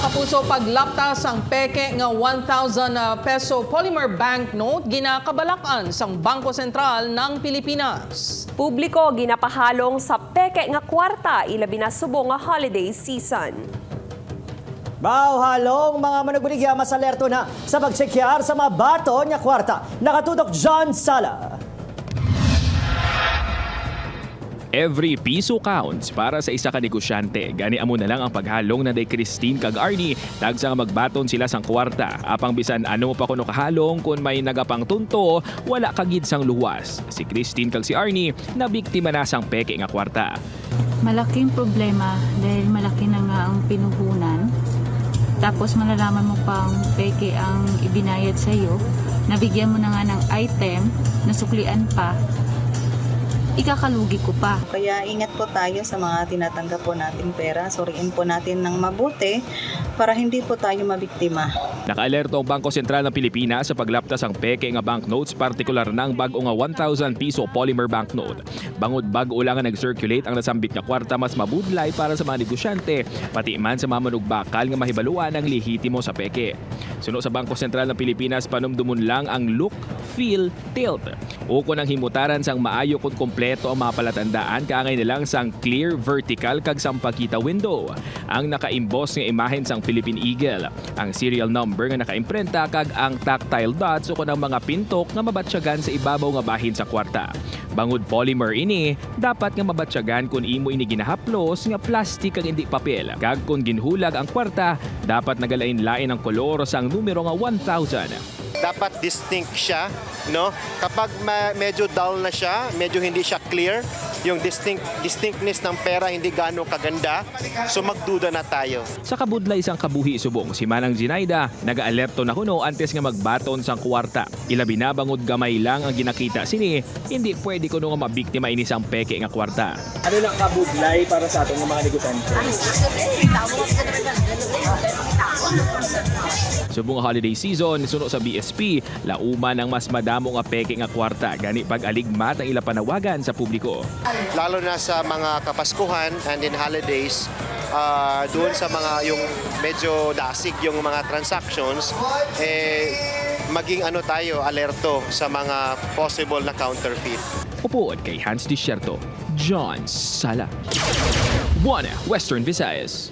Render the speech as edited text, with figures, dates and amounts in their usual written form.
Kapuso paglaptas ang peke nga 1,000 peso polymer banknote ginakabalakan sang Bangko Sentral ng Pilipinas. Publiko ginapahalong sa peke nga kwarta ilabi na subong nga holiday season. Halong mga managbuligya mas alerto na sa pagsekyar sa mga bato nga kwarta. Nakatutok John Sala. Every piso counts para sa isa ka negosyante. Gani amo na lang ang paghalong na day Christine kag Arnie. Tagsa nga magbaton sila sang kwarta. Apang bisan ano pa kuno kahalong kung may nagapang tunto, wala kagid sang luwas. Si Christine kag si Arnie na biktima na sang peke nga kwarta. Malaking problema dahil malaki na nga ang pinuhunan. Tapos malalaman mo pang peke ang ibinayad sa iyo. Nabigyan mo na nga ng item, nasuklian pa. Ikakalugi ko pa. Kaya ingat po tayo sa mga tinatanggap po nating pera. Suriin po natin ng mabuti para hindi po tayo mabiktima. Naka-alerto ang Bangko Sentral ng Pilipinas sa paglaptas ang peke nga banknotes, partikular ng bag-o nga 1,000 piso polymer banknote. Bangod bag-o lang nga nag-circulate ang nasambit nga kwarta, mas mabudlay para sa mga negosyante, pati man sa mga manugbakal nga mahibaluan ang lehitimo sa peke. Suno sa Bangko Sentral ng Pilipinas, panumdumon lang ang look, feel, tilt. Uko ng himutaran sang maayo kung kompleto ang mga palatandaan, kaangay nilang sang clear, vertical kag sampakita window. Ang naka-emboss nga imahen sang Philippine Eagle, ang serial number nga naka-imprenta kag ang tactile dots o ng mga pintok nga mabatsyagan sa ibabaw nga bahin sa kwarta. Bangod polymer ini, dapat nga mabatsyagan kung imo ini ginahaplos nga plastic kag hindi papel. Kag kung ginhulag ang kwarta, dapat nagalain-lain ang kolor sang numero nga 1,000. Dapat distinct siya, no? Kapag medyo dull na siya, medyo hindi siya clear, yung distinctness ng pera hindi gaano kaganda, so magduda na tayo. Sa kabudlay sang kabuhi subong, si Manang Zinaida naga-alerto na kuno antes nga magbaton sang kwarta. Ilabi na bangod gamay lang ang ginakita sini, hindi pwede kuno nga mabiktima ini sang peke nga kwarta. Ano lang kabudlay para sa atong mga negosyante? Subong holiday season, suno sa BSP, lauman ang mas madamo nga peke nga kwarta. Gani pag-aligmat ang ila panawagan sa publiko. Lalo na sa mga kapaskuhan and in holidays, doon sa mga yung medyo dasig yung mga transactions, maging tayo, alerto sa mga possible na counterfeit. Upuan kay Hans Desierto, John Sala. One Western Visayas.